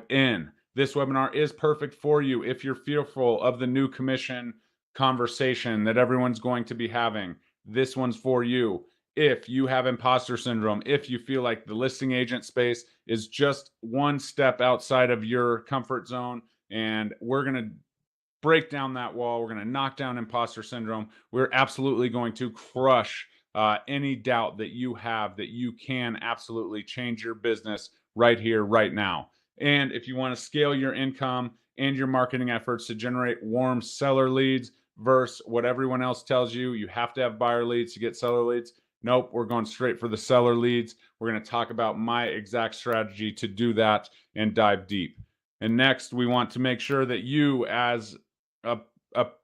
in. This webinar is perfect for you if you're fearful of the new commission conversation that everyone's going to be having. This one's for you. If you have imposter syndrome, if you feel like the listing agent space is just one step outside of your comfort zone, and we're going to break down that wall, we're going to knock down imposter syndrome, we're absolutely going to crush any doubt that you have that you can absolutely change your business right here, right now. And if you want to scale your income and your marketing efforts to generate warm seller leads versus what everyone else tells you, you have to have buyer leads to get seller leads. Nope, we're going straight for the seller leads. We're going to talk about my exact strategy to do that and dive deep. And next, we want to make sure that you, as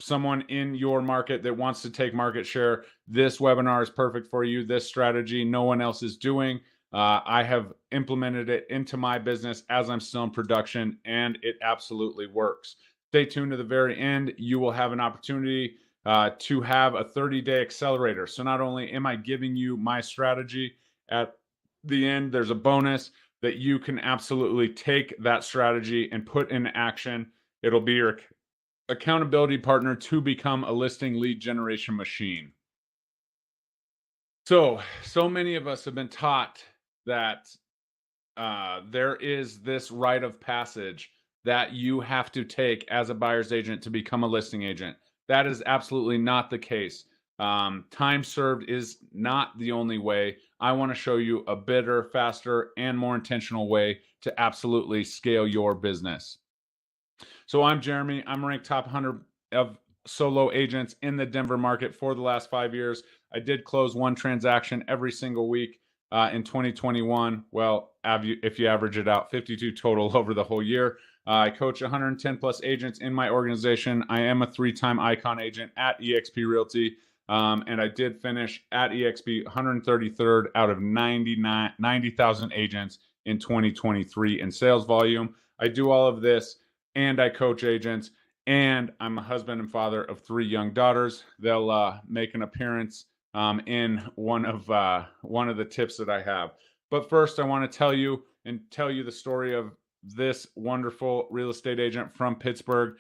someone in your market that wants to take market share, this webinar is perfect for you. This strategy no one else is doing. I have implemented it into my business as I'm still in production, and it absolutely works. Stay tuned to the very end. You will have an opportunity to have a 30-day accelerator. So not only am I giving you my strategy, at the end, there's a bonus that you can absolutely take that strategy and put in action. It'll be your accountability partner to become a listing lead generation machine. So many of us have been taught that there is this rite of passage that you have to take as a buyer's agent to become a listing agent. That is absolutely not the case. Time served is not the only way. I want to show you a better, faster, and more intentional way to absolutely scale your business. So I'm Jeremy. I'm ranked top 100 of solo agents in the Denver market for the last 5 years. I did close one transaction every single week in 2021. Well, if you average it out, 52 total over the whole year. I coach 110 plus agents in my organization. I am a 3-time icon agent at eXp Realty. And I did finish at eXp 133rd out of 90,000 agents in 2023 in sales volume. I do all of this, and I coach agents, and I'm a husband and father of 3 young daughters. They'll make an appearance in one of the tips that I have. But first, I want to tell you the story of this wonderful real estate agent from Pittsburgh.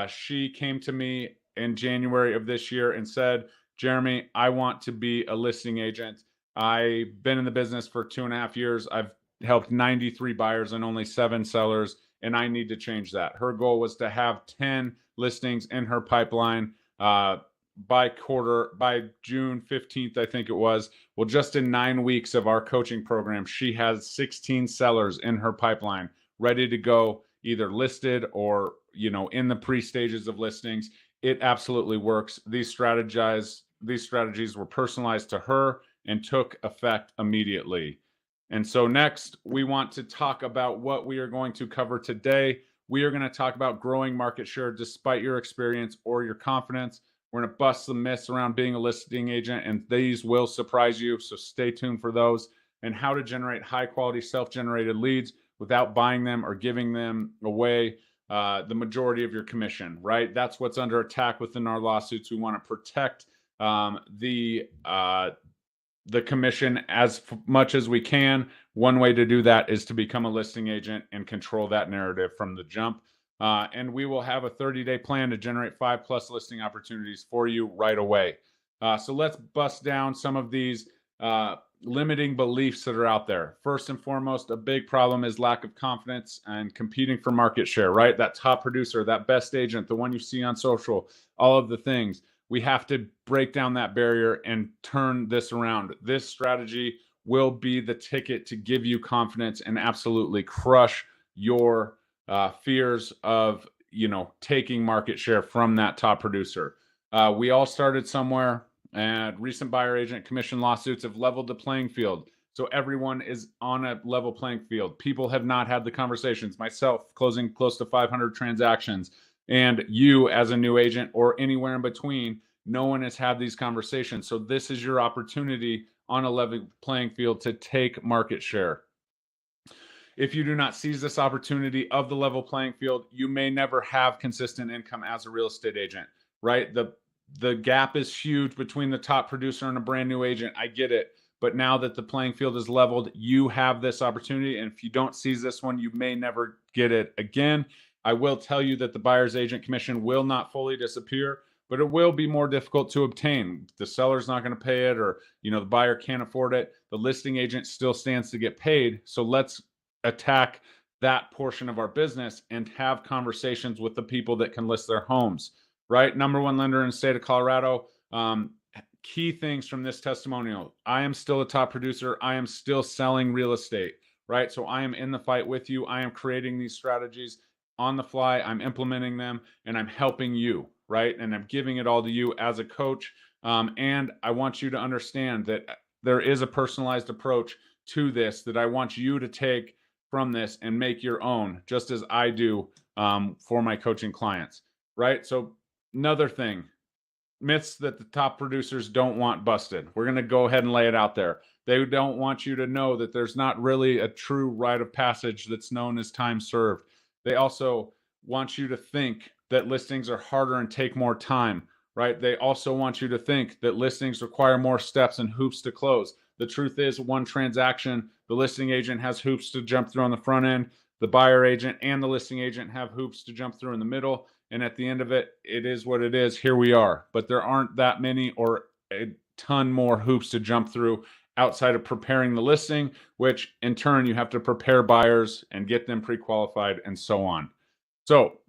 She came to me in January of this year and said, Jeremy, I want to be a listing agent. I've been in the business for 2.5 years. I've helped 93 buyers and only 7 sellers, and I need to change that. Her goal was to have 10 listings in her pipeline by June 15th, I think it was. Well, just in 9 weeks of our coaching program, she has 16 sellers in her pipeline ready to go, either listed or, in the pre-stages of listings. It absolutely works. These strategies were personalized to her and took effect immediately. And so next, we want to talk about what we are going to cover today. We are going to talk about growing market share despite your experience or your confidence. We're going to bust the myths around being a listing agent, and these will surprise you, so stay tuned for those. And how to generate high-quality self-generated leads without buying them or giving them away the majority of your commission, right? That's what's under attack with the NAR lawsuits. We want to protect the commission as much as we can. One way to do that is to become a listing agent and control that narrative from the jump. And we will have a 30-day plan to generate 5+ listing opportunities for you right away. So let's bust down some of these limiting beliefs that are out there. First and foremost, a big problem is lack of confidence and competing for market share, right? That top producer, that best agent, the one you see on social, all of the things. We have to break down that barrier and turn this around. This strategy will be the ticket to give you confidence and absolutely crush your fears of, taking market share from that top producer. We all started somewhere, and recent buyer agent commission lawsuits have leveled the playing field. So everyone is on a level playing field. People have not had the conversations. Myself closing close to 500 transactions, and you as a new agent or anywhere in between, no one has had these conversations. So this is your opportunity on a level playing field to take market share. If you do not seize this opportunity of the level playing field, you may never have consistent income as a real estate agent, right? The gap is huge between the top producer and a brand new agent. I get it. But now that the playing field is leveled, you have this opportunity. And if you don't seize this one, you may never get it again. I will tell you that the buyer's agent commission will not fully disappear, but it will be more difficult to obtain. The seller's not going to pay it, or the buyer can't afford it. The listing agent still stands to get paid. So let's attack that portion of our business and have conversations with the people that can list their homes, right? Number one lender in the state of Colorado. Key things from this testimonial: I am still a top producer. I am still selling real estate, right? So I am in the fight with you. I am creating these strategies on the fly. I'm implementing them, and I'm helping you, right? And I'm giving it all to you as a coach. And I want you to understand that there is a personalized approach to this that I want you to take from this and make your own, just as I do for my coaching clients, right? So another thing, myths that the top producers don't want busted. We're going to go ahead and lay it out there. They don't want you to know that there's not really a true rite of passage that's known as time served. They also want you to think that listings are harder and take more time, right? They also want you to think that listings require more steps and hoops to close. The truth is, one transaction, the listing agent has hoops to jump through on the front end. The buyer agent and the listing agent have hoops to jump through in the middle. And at the end of it, it is what it is. Here we are. But there aren't that many or a ton more hoops to jump through outside of preparing the listing, which in turn you have to prepare buyers and get them pre-qualified and so on. So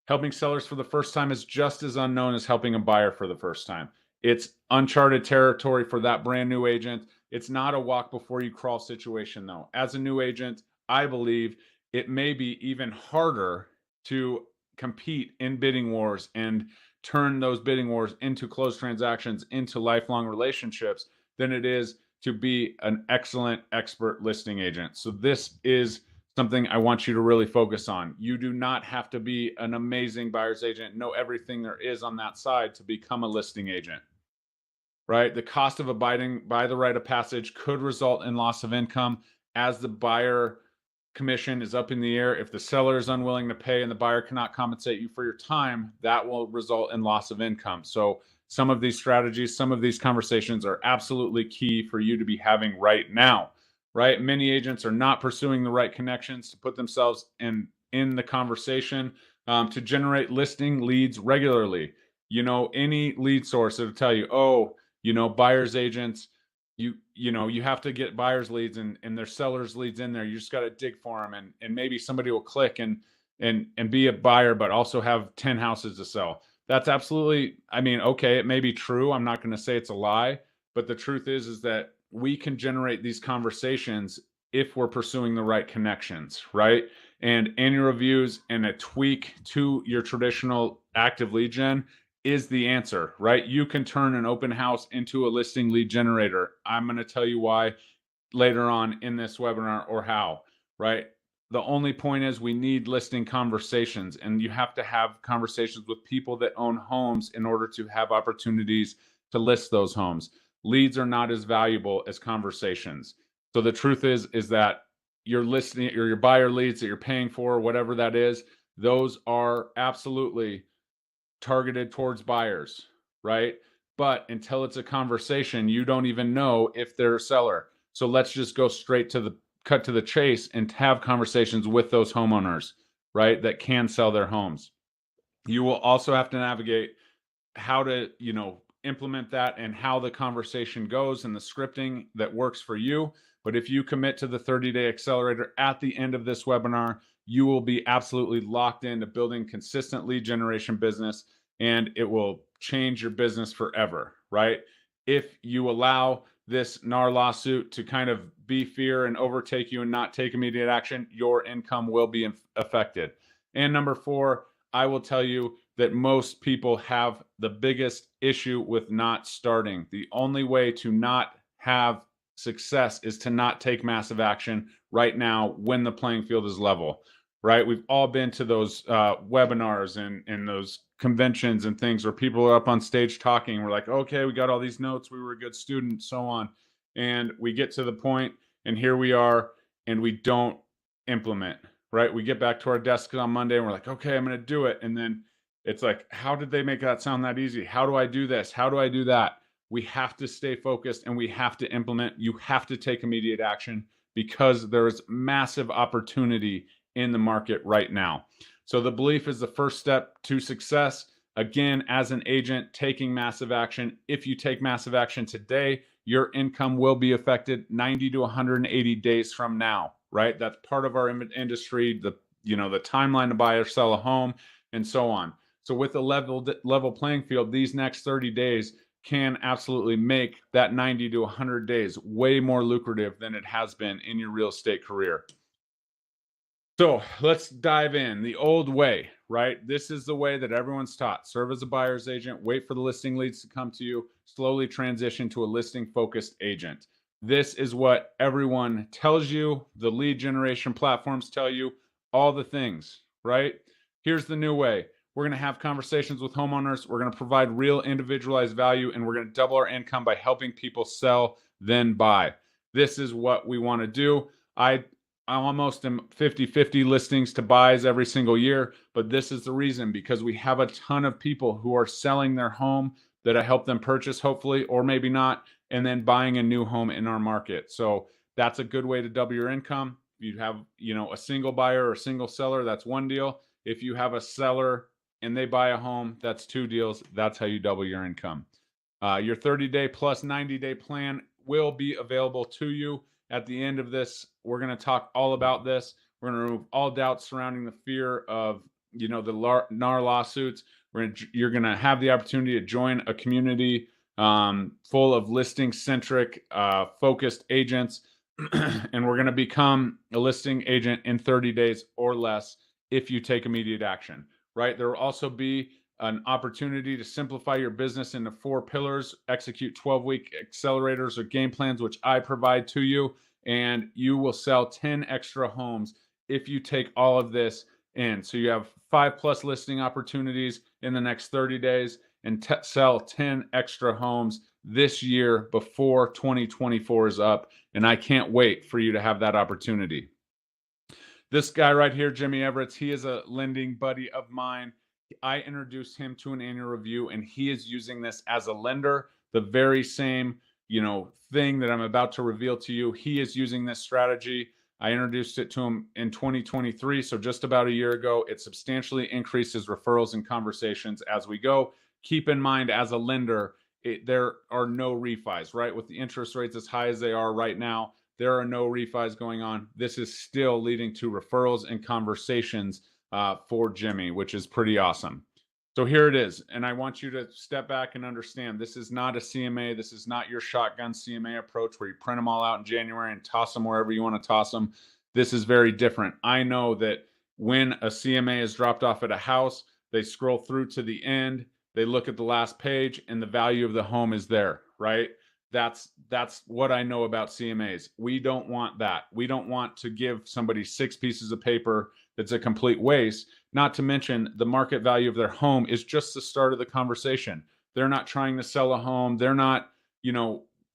helping sellers for the first time is just as unknown as helping a buyer for the first time. It's uncharted territory for that brand new agent. It's not a walk before you crawl situation, though. As a new agent, I believe it may be even harder to compete in bidding wars and turn those bidding wars into closed transactions, into lifelong relationships, than it is to be an excellent expert listing agent. So this is something I want you to really focus on. You do not have to be an amazing buyer's agent, know everything there is on that side to become a listing agent, right? The cost of abiding by the rite of passage could result in loss of income as the buyer commission is up in the air. If the seller is unwilling to pay and the buyer cannot compensate you for your time, that will result in loss of income. So some of these strategies, some of these conversations are absolutely key for you to be having right now, right? Many agents are not pursuing the right connections to put themselves in the conversation to generate listing leads regularly. Any lead source that'll tell you, oh, buyer's agents, you have to get buyers leads and there's sellers leads in there. You just got to dig for them, and maybe somebody will click and be a buyer but also have 10 houses to sell. That's absolutely, okay, it may be true. I'm not going to say it's a lie, but the truth is that we can generate these conversations if we're pursuing the right connections, right? And annual reviews and a tweak to your traditional active lead gen is the answer, right? You can turn an open house into a listing lead generator. I'm going to tell you why later on in this webinar, or how, right? The only point is we need listing conversations, and you have to have conversations with people that own homes in order to have opportunities to list those homes. Leads are not as valuable as conversations. So the truth is that your listing or your buyer leads that you're paying for, whatever that is, those are absolutely targeted towards buyers, right? But until it's a conversation, you don't even know if they're a seller. So let's just go straight to the cut to the chase and have conversations with those homeowners, right? That can sell their homes. You will also have to navigate how to, implement that and how the conversation goes and the scripting that works for you. But if you commit to the 30-day accelerator at the end of this webinar, you will be absolutely locked into building consistent lead generation business, and it will change your business forever, right? If you allow this NAR lawsuit to kind of be fear and overtake you and not take immediate action, your income will be affected. And number 4, I will tell you that most people have the biggest issue with not starting. The only way to not have success is to not take massive action right now when the playing field is level, right? We've all been to those webinars and those conventions and things where people are up on stage talking. We're like, okay, we got all these notes. We were a good student, so on. And we get to the point, and here we are, and we don't implement, right? We get back to our desks on Monday, and we're like, okay, I'm going to do it. And then it's like, how did they make that sound that easy? How do I do this? How do I do that? we have to stay focused and we have to implement. You have to take immediate action because there's massive opportunity in the market right now. So the belief is the first step to success. Again, as an agent, taking massive action. If you take massive action today, your income will be affected 90 to 180 days from now, right? That's part of our industry, the timeline to buy or sell a home and so on. So with a level playing field, these next 30 days can absolutely make that 90 to 100 days way more lucrative than it has been in your real estate career. So let's dive in. The old way, right? This is the way that everyone's taught. Serve as a buyer's agent, wait for the listing leads to come to you, slowly transition to a listing focused agent. This is what everyone tells you. The lead generation platforms tell you all the things, right? Here's the new way. We're going to have conversations with homeowners. We're going to provide real individualized value, and we're going to double our income by helping people sell, then buy. This is what we want to do. I almost am 50-50 listings to buys every single year, but this is the reason, because we have a ton of people who are selling their home that I help them purchase, hopefully, or maybe not, and then buying a new home in our market. So that's a good way to double your income. If you have, a single buyer or a single seller, that's one deal. If you have a seller and they buy a home, that's two deals. That's how you double your income. Your 30-day plus 90-day plan will be available to you. At the end of this, we're going to talk all about this. We're going to remove all doubts surrounding the fear of, the NAR lawsuits. You're going to have the opportunity to join a community full of listing-centric, focused agents, and we're going to become a listing agent in 30 days or less if you take immediate action, right? There will also be an opportunity to simplify your business into 4 pillars, execute 12-week accelerators or game plans, which I provide to you, and you will sell 10 extra homes if you take all of this in. So you have 5+ listing opportunities in the next 30 days and sell 10 extra homes this year before 2024 is up, and I can't wait for you to have that opportunity. This guy right here, Jimmy Everett, he is a lending buddy of mine. I introduced him to an annual review, and he is using this as a lender. The very same, thing that I'm about to reveal to you. He is using this strategy. I introduced it to him in 2023, so just about a year ago. It substantially increases referrals and conversations as we go. Keep in mind, as a lender, there are no refis, right? With the interest rates as high as they are right now, there are no refis going on. This is still leading to referrals and conversations for Jimmy, which is pretty awesome. So here it is. And I want you to step back and understand, this is not a CMA. This is not your shotgun CMA approach where you print them all out in January and toss them wherever you want to toss them. This is very different. I know that when a CMA is dropped off at a house, they scroll through to the end, they look at the last page, and the value of the home is there, right? That's what I know about CMAs. We don't want that. We don't want to give somebody 6 pieces of paper that's a complete waste. Not to mention, the market value of their home is just the start of the conversation. They're not trying to sell a home. They're not,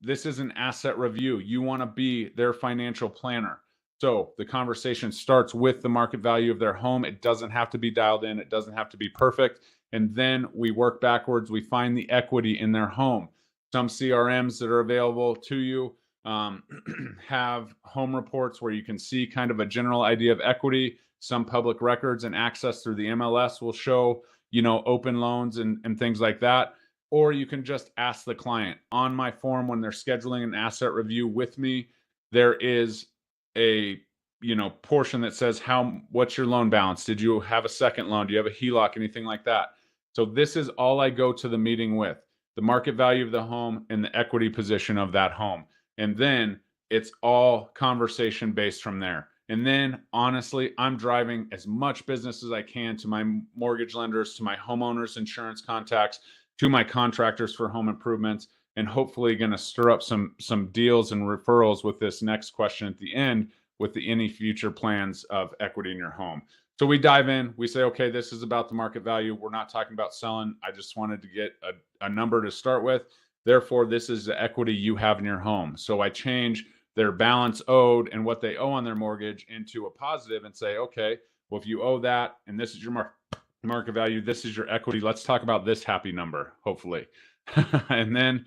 this is an asset review. You want to be their financial planner. So the conversation starts with the market value of their home. It doesn't have to be dialed in. It doesn't have to be perfect. And then we work backwards. We find the equity in their home. Some CRMs that are available to you have home reports where you can see kind of a general idea of equity. Some public records and access through the MLS will show, open loans and things like that. Or you can just ask the client. On my form, when they're scheduling an asset review with me, there is a portion that says what's your loan balance? Did you have a second loan? Do you have a HELOC? Anything like that? So this is all I go to the meeting with: the market value of the home and the equity position of that home. And then it's all conversation based from there. And then honestly, I'm driving as much business as I can to my mortgage lenders, to my homeowners insurance contacts, to my contractors for home improvements, and hopefully going to stir up some deals and referrals with this next question at the end, with any future plans of equity in your home. So we dive in, we say, okay, this is about the market value. We're not talking about selling. I just wanted to get a number to start with. Therefore, this is the equity you have in your home. So I change their balance owed and what they owe on their mortgage into a positive and say, okay, well, if you owe that and this is your market value, this is your equity. Let's talk about this happy number, hopefully. And then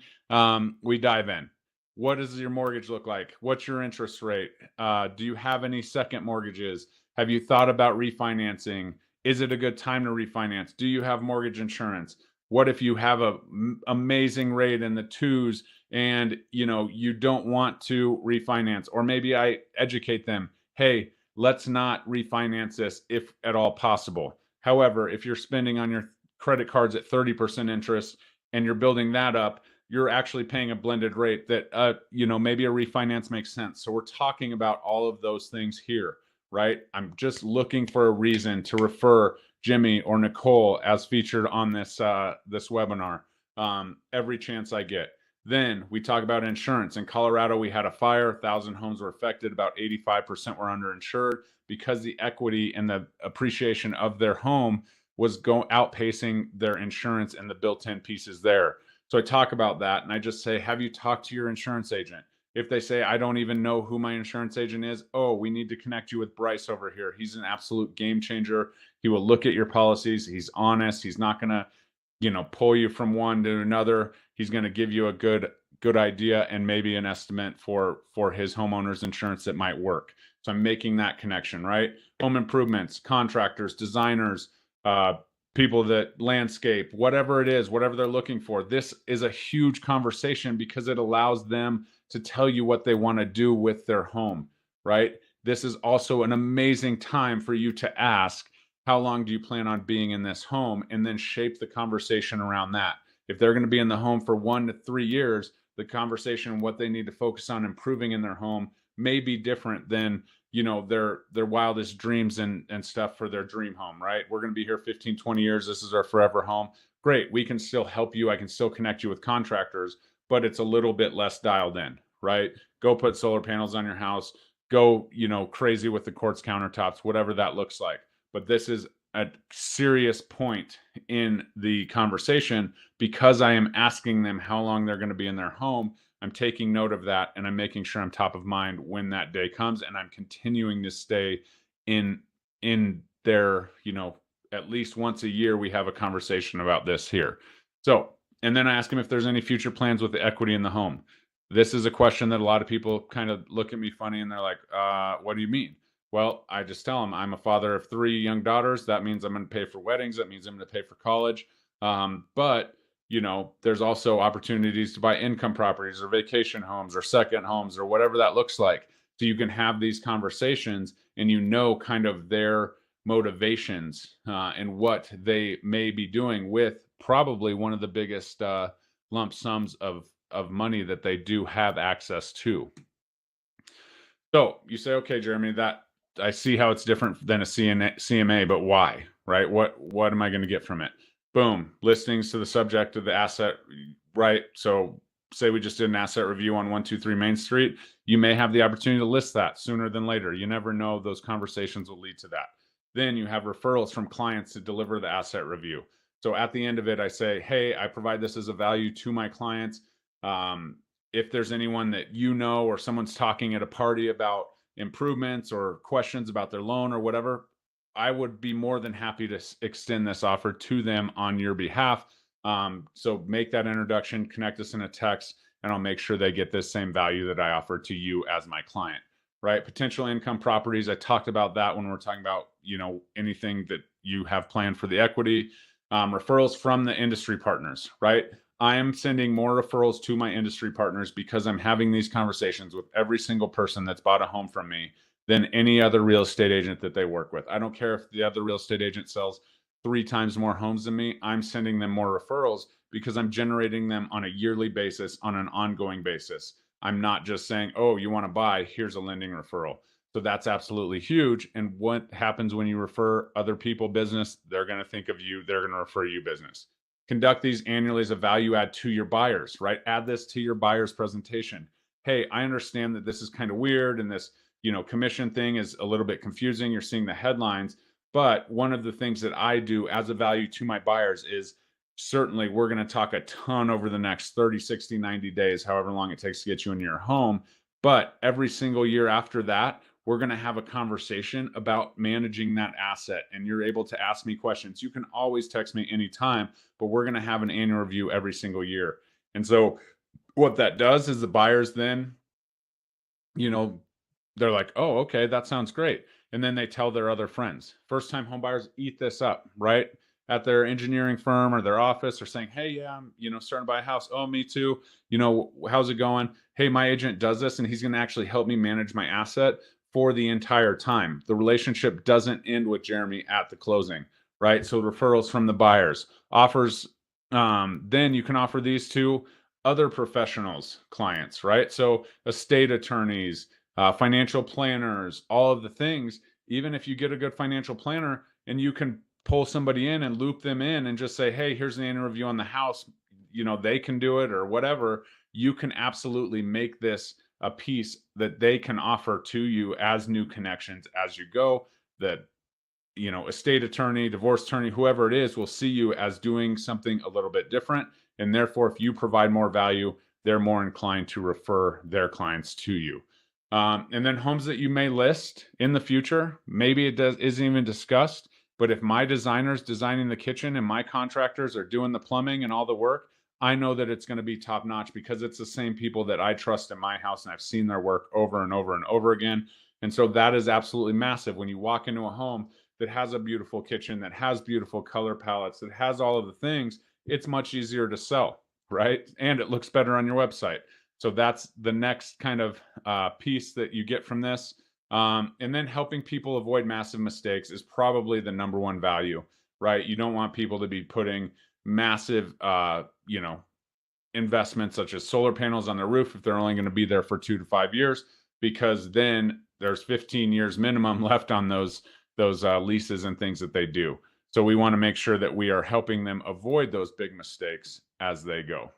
we dive in. What does your mortgage look like? What's your interest rate? Do you have any second mortgages? Have you thought about refinancing? Is it a good time to refinance? Do you have mortgage insurance? What if you have a amazing rate in the twos and you don't want to refinance? Or maybe I educate them, hey, let's not refinance this if at all possible. However, if you're spending on your credit cards at 30% interest and you're building that up, you're actually paying a blended rate that maybe a refinance makes sense. So we're talking about all of those things here, right? I'm just looking for a reason to refer Jimmy or Nicole as featured on this this webinar every chance I get. Then we talk about insurance. In Colorado, we had a fire, 1,000 homes were affected, about 85% were underinsured because the equity and the appreciation of their home was outpacing their insurance and the built-in pieces there. So I talk about that and I just say, have you talked to your insurance agent? If they say, I don't even know who my insurance agent is, oh, we need to connect you with Bryce over here. He's an absolute game changer. He will look at your policies. He's honest. He's not going to, pull you from one to another. He's going to give you a good idea and maybe an estimate for his homeowner's insurance that might work. So I'm making that connection, right? Home improvements, contractors, designers, people that landscape, whatever it is, whatever they're looking for. This is a huge conversation because it allows them to tell you what they want to do with their home, right? This is also an amazing time for you to ask, how long do you plan on being in this home? And then shape the conversation around that. If they're going to be in the home for 1 to 3 years, the conversation, what they need to focus on improving in their home may be different than their wildest dreams and stuff for their dream home, right? We're going to be here 15, 20 years. This is our forever home. Great. We can still help you. I can still connect you with contractors, but it's a little bit less dialed in, right? Go put solar panels on your house. Go, crazy with the quartz countertops, whatever that looks like. But this is a serious point in the conversation because I am asking them how long they're going to be in their home. I'm taking note of that and I'm making sure I'm top of mind when that day comes, and I'm continuing to stay in their, at least once a year we have a conversation about this here. So, and then I ask them if there's any future plans with the equity in the home. This is a question that a lot of people kind of look at me funny and they're like, what do you mean? Well, I just tell them I'm a father of 3 young daughters. That means I'm going to pay for weddings. That means I'm going to pay for college. But there's also opportunities to buy income properties or vacation homes or second homes or whatever that looks like. So you can have these conversations and kind of their motivations and what they may be doing with probably one of the biggest lump sums of money that they do have access to. So you say, okay, Jeremy, that I see how it's different than a CMA, but why, right? What am I going to get from it? Boom, listings to the subject of the asset, right? So say we just did an asset review on 123 Main Street. You may have the opportunity to list that sooner than later. You never know. Those conversations will lead to that. Then you have referrals from clients to deliver the asset review. So at the end of it, I say, hey, I provide this as a value to my clients. If there's anyone that or someone's talking at a party about improvements or questions about their loan or whatever, I would be more than happy to extend this offer to them on your behalf. So make that introduction, connect us in a text, and I'll make sure they get this same value that I offer to you as my client, right? Potential income properties. I talked about that when we're talking about, anything that you have planned for the equity. Referrals from the industry partners, right? I am sending more referrals to my industry partners because I'm having these conversations with every single person that's bought a home from me than any other real estate agent that they work with. I don't care if the other real estate agent sells 3 times more homes than me. I'm sending them more referrals because I'm generating them on a yearly basis, on an ongoing basis. I'm not just saying, oh, you want to buy, here's a lending referral. So that's absolutely huge. And what happens when you refer other people business? They're going to think of you. They're going to refer you business. Conduct these annually as a value add to your buyers, right? Add this to your buyer's presentation. Hey, I understand that this is kind of weird and this, commission thing is a little bit confusing. You're seeing the headlines, but one of the things that I do as a value to my buyers is certainly we're going to talk a ton over the next 30, 60, 90 days, however long it takes to get you in your home. But every single year after that, we're going to have a conversation about managing that asset. And you're able to ask me questions. You can always text me anytime, but we're going to have an annual review every single year. And so what that does is the buyers then, they're like, oh, okay, that sounds great. And then they tell their other friends. First time home buyers eat this up, right? At their engineering firm or their office, or saying, hey, yeah, I'm, starting to buy a house. Oh, me too. How's it going? Hey, my agent does this and he's going to actually help me manage my asset for the entire time. The relationship doesn't end with Jeremy at the closing, right? So referrals from the buyers, offers, then you can offer these to other professionals, clients, right? So estate attorneys, financial planners, all of the things. Even if you get a good financial planner and you can pull somebody in and loop them in and just say, hey, here's the annual review on the house, they can do it or whatever, you can absolutely make this a piece that they can offer to you as new connections as you go. That estate attorney, divorce attorney, whoever it is, will see you as doing something a little bit different. And therefore, if you provide more value, they're more inclined to refer their clients to you. And then homes that you may list in the future, maybe isn't even discussed, but if my designer's designing the kitchen and my contractors are doing the plumbing and all the work, I know that it's going to be top notch because it's the same people that I trust in my house and I've seen their work over and over and over again. And so that is absolutely massive. When you walk into a home that has a beautiful kitchen, that has beautiful color palettes, that has all of the things, it's much easier to sell, right? And it looks better on your website. So that's the next kind of piece that you get from this. And then helping people avoid massive mistakes is probably the number one value, right? You don't want people to be putting massive, investments such as solar panels on their roof if they're only going to be there for 2 to 5 years, because then there's 15 years minimum left on those leases and things that they do. So we want to make sure that we are helping them avoid those big mistakes as they go.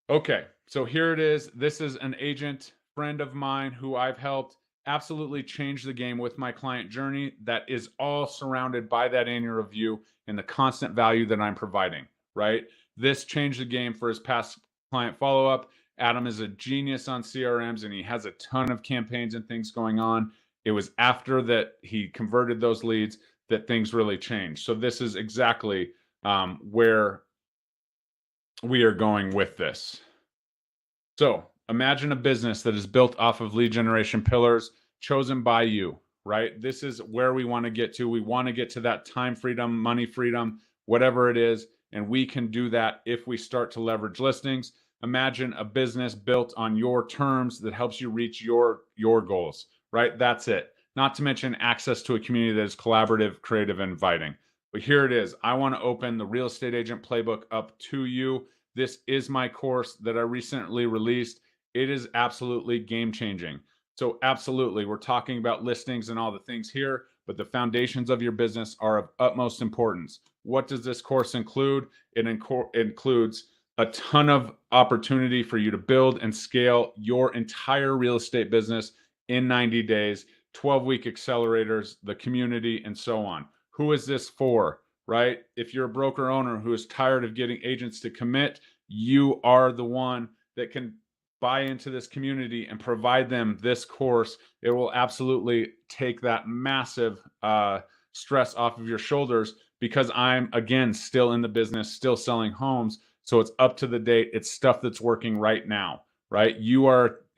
Okay, so here it is. This is an agent friend of mine who I've helped absolutely change the game with my client journey. That is all surrounded by that annual review and the constant value that I'm providing, right? This changed the game for his past client follow-up. Adam is a genius on CRMs and he has a ton of campaigns and things going on. It was after that he converted those leads that things really changed. So this is exactly where we are going with this. So imagine a business that is built off of lead generation pillars chosen by you, right? This is where we want to get to. We want to get to that time freedom, money freedom, whatever it is. And we can do that if we start to leverage listings. Imagine a business built on your terms that helps you reach your goals, right? That's it. Not to mention access to a community that is collaborative, creative, and inviting. But here it is. I want to open the Real Estate Agent Playbook up to you. This is my course that I recently released. It is absolutely game changing. So absolutely, we're talking about listings and all the things here, but the foundations of your business are of utmost importance. What does this course include? It includes a ton of opportunity for you to build and scale your entire real estate business in 90 days, 12-week accelerators, the community, and so on. Who is this for, right? If you're a broker owner who is tired of getting agents to commit, you are the one that can buy into this community and provide them this course. It will absolutely take that massive stress off of your shoulders, because I'm, again, still in the business, still selling homes. So it's up to the date. It's stuff that's working right now, right?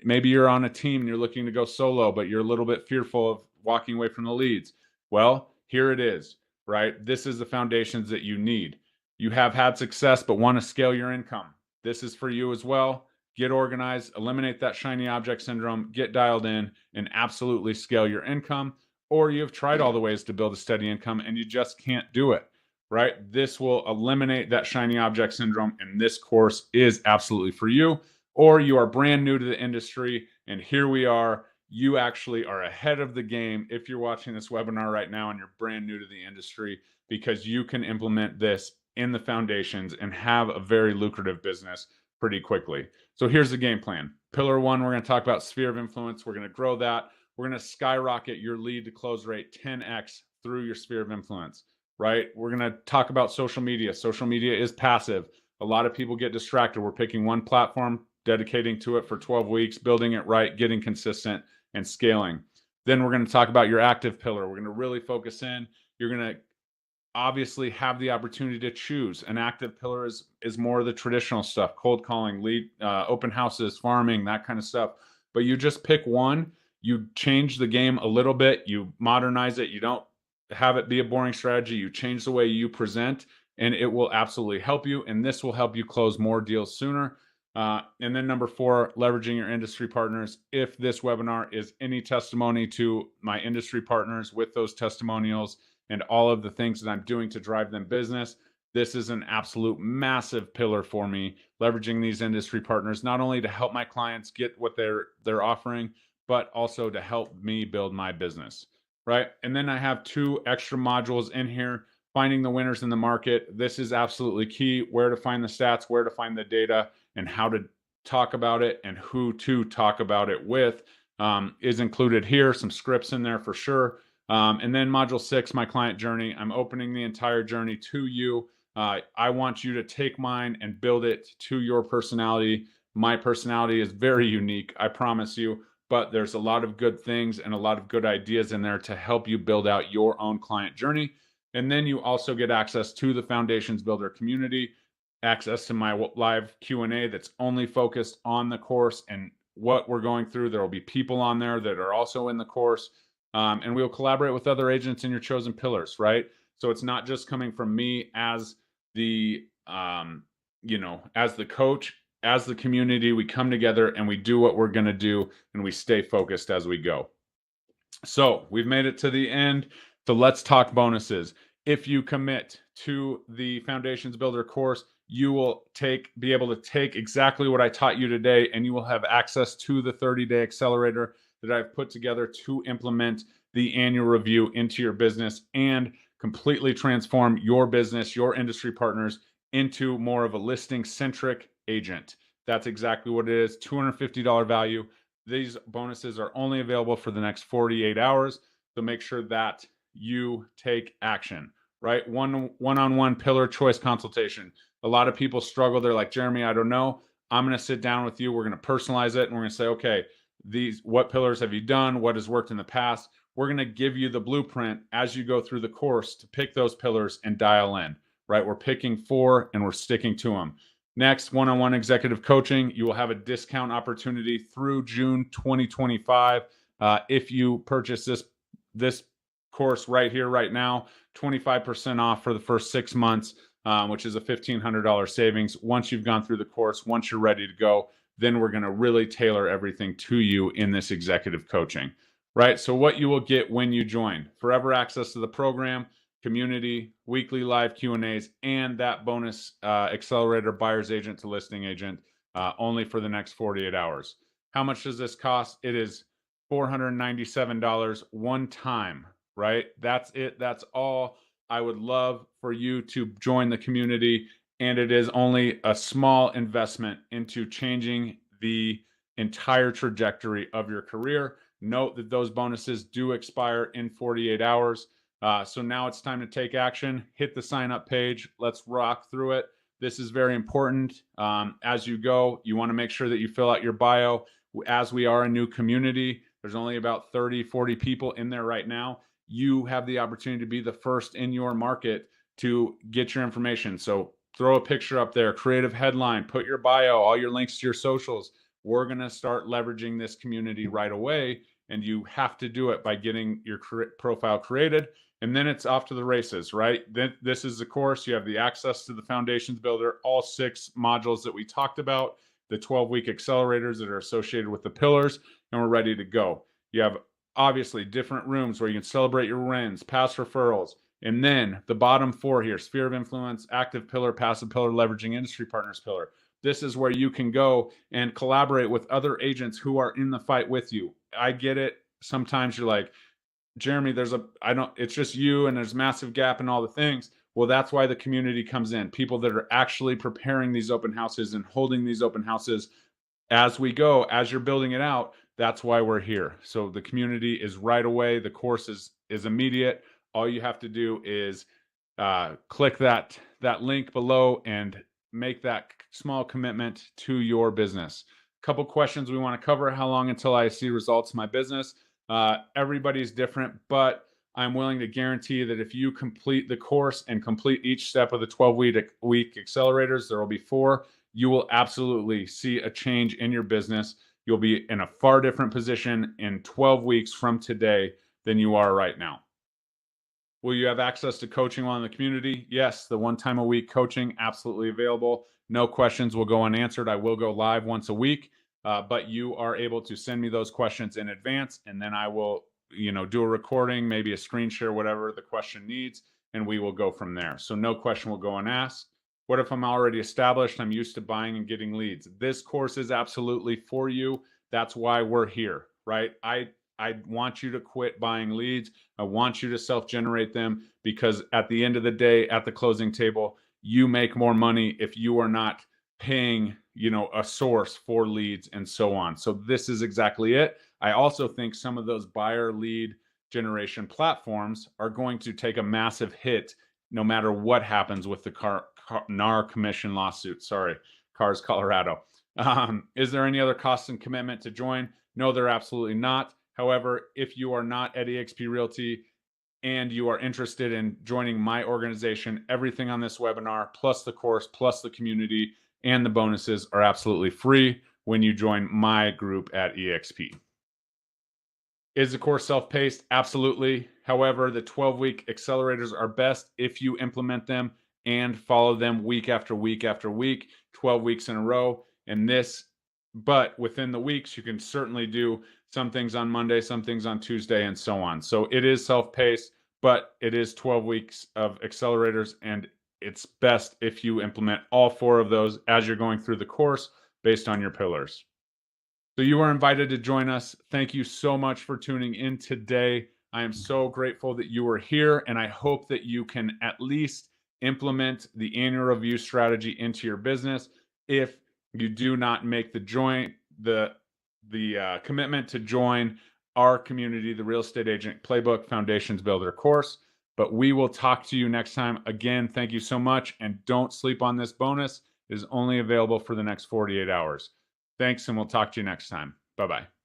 Maybe you're on a team and you're looking to go solo, but you're a little bit fearful of walking away from the leads. Well, here it is, right? This is the foundations that you need. You have had success, but want to scale your income. This is for you as well. Get organized, eliminate that shiny object syndrome, get dialed in, and absolutely scale your income. Or you've tried all the ways to build a steady income and you just can't do it, right? This will eliminate that shiny object syndrome, and this course is absolutely for you. Or you are brand new to the industry, and here we are. You actually are ahead of the game if you're watching this webinar right now and you're brand new to the industry, because you can implement this in the foundations and have a very lucrative business pretty quickly. So here's the game plan. Pillar 1, we're going to talk about sphere of influence. We're going to grow that. We're going to skyrocket your lead to close rate 10x through your sphere of influence, right? We're going to talk about social media. Social media is passive. A lot of people get distracted. We're picking one platform, dedicating to it for 12 weeks, building it right, getting consistent, and scaling. Then we're going to talk about your active pillar. We're going to really focus in. You're going to obviously have the opportunity to choose. An active pillar is more of the traditional stuff, cold calling, lead, open houses, farming, that kind of stuff. But you just pick one, you change the game a little bit, you modernize it, you don't have it be a boring strategy, you change the way you present, and it will absolutely help you. And this will help you close more deals sooner. And then number 4, leveraging your industry partners. If this webinar is any testimony to my industry partners with those testimonials and all of the things that I'm doing to drive them business, this is an absolute massive pillar for me, leveraging these industry partners, not only to help my clients get what they're offering, but also to help me build my business, right? And then I have 2 extra modules in here, finding the winners in the market. This is absolutely key, where to find the stats, where to find the data, and how to talk about it and who to talk about it with is included here. Some scripts in there for sure. And then module 6, my client journey. I'm opening the entire journey to you. I want you to take mine and build it to your personality. My personality is very unique, I promise you, but there's a lot of good things and a lot of good ideas in there to help you build out your own client journey. And then you also get access to the Foundations Builder community, access to my live Q&A that's only focused on the course and what we're going through. There will be people on there that are also in the course. And we'll collaborate with other agents in your chosen pillars, right? So it's not just coming from me as the, as the coach, as the community. We come together and we do what we're going to do, and we stay focused as we go. So we've made it to the end. So let's talk bonuses. If you commit to the Foundations Builder course, you will be able to take exactly what I taught you today, and you will have access to the 30-day accelerator that I've put together to implement the annual review into your business and completely transform your business, your industry partners, into more of a listing-centric agent. That's exactly what it is, $250 value. These bonuses are only available for the next 48 hours, so make sure that you take action, right? One-on-one pillar choice consultation. A lot of people struggle. They're like, Jeremy, I don't know. I'm going to sit down with you. We're going to personalize it, and we're going to say, okay, what pillars have you done? What has worked in the past? We're going to give you the blueprint as you go through the course to pick those pillars and dial in, right? We're picking 4 and we're sticking to them. Next, one-on-one executive coaching. You will have a discount opportunity through June 2025. If you purchase this course right here, right now, 25% off for the first 6 months, which is a $1,500 savings. Once you've gone through the course, once you're ready to go, then we're going to really tailor everything to you in this executive coaching, right? So what you will get when you join: forever access to the program, community, weekly live Q&As, and that bonus accelerator buyer's agent to listing agent only for the next 48 hours. How much does this cost? It is $497 one time, right? That's it. That's all. I would love for you to join the community, and it is only a small investment into changing the entire trajectory of your career. Note that those bonuses do expire in 48 hours. So now it's time to take action. Hit the sign up page. Let's rock through it. This is very important. As you go, you want to make sure that you fill out your bio. As we are a new community, there's only about 30, 40 people in there right now. You have the opportunity to be the first in your market to get your information. So throw a picture up there, creative headline, put your bio, all your links to your socials. We're going to start leveraging this community right away, and you have to do it by getting your profile created, and then it's off to the races, right? Then this is the course. You have the access to the Foundations Builder, all 6 modules that we talked about, the 12-week accelerators that are associated with the pillars, and we're ready to go. You have obviously different rooms where you can celebrate your wins, past referrals, and then the bottom 4 here: sphere of influence, active pillar, passive pillar, leveraging industry partners pillar. This is where you can go and collaborate with other agents who are in the fight with you. I get it. Sometimes you're like, Jeremy, it's just you and there's a massive gap in all the things. Well, that's why the community comes in. People that are actually preparing these open houses and holding these open houses as we go, as you're building it out. That's why we're here. So the community is right away. The course is immediate. All you have to do is click that link below and make that small commitment to your business. couple questions we want to cover. How long until I see results in my business? Everybody's different, but I'm willing to guarantee that if you complete the course and complete each step of the 12-week accelerators, there will be 4, you will absolutely see a change in your business. You'll be in a far different position in 12 weeks from today than you are right now. Will you have access to coaching while in the community? Yes, the 1 time a week coaching, absolutely available. No questions will go unanswered. I will go live once a week, but you are able to send me those questions in advance, and then I will, do a recording, maybe a screen share, whatever the question needs, and we will go from there. So no question will go unasked. What if I'm already established? I'm used to buying and getting leads. This course is absolutely for you. That's why we're here, right? I want you to quit buying leads. I want you to self-generate them, because at the end of the day, at the closing table, you make more money if you are not paying, a source for leads and so on. So this is exactly it. I also think some of those buyer lead generation platforms are going to take a massive hit no matter what happens with the NAR commission lawsuit. Sorry, Cars Colorado. Is there any other cost and commitment to join? No, there absolutely not. However, if you are not at eXp Realty and you are interested in joining my organization, everything on this webinar, plus the course, plus the community, and the bonuses are absolutely free when you join my group at eXp. Is the course self-paced? Absolutely. However, the 12-week accelerators are best if you implement them and follow them week after week after week, 12 weeks in a row. But within the weeks, you can certainly do some things on Monday, some things on Tuesday, and so on. So it is self-paced, but it is 12 weeks of accelerators, and it's best if you implement all 4 of those as you're going through the course based on your pillars. So you are invited to join us. Thank you so much for tuning in today. I am so grateful that you are here, and I hope that you can at least implement the annual review strategy into your business. If you do not make the commitment to join our community, the Real Estate Agent Playbook Foundations Builder course. But we will talk to you next time. Again, thank you so much, and don't sleep on this bonus. It is only available for the next 48 hours. Thanks, and we'll talk to you next time. Bye-bye.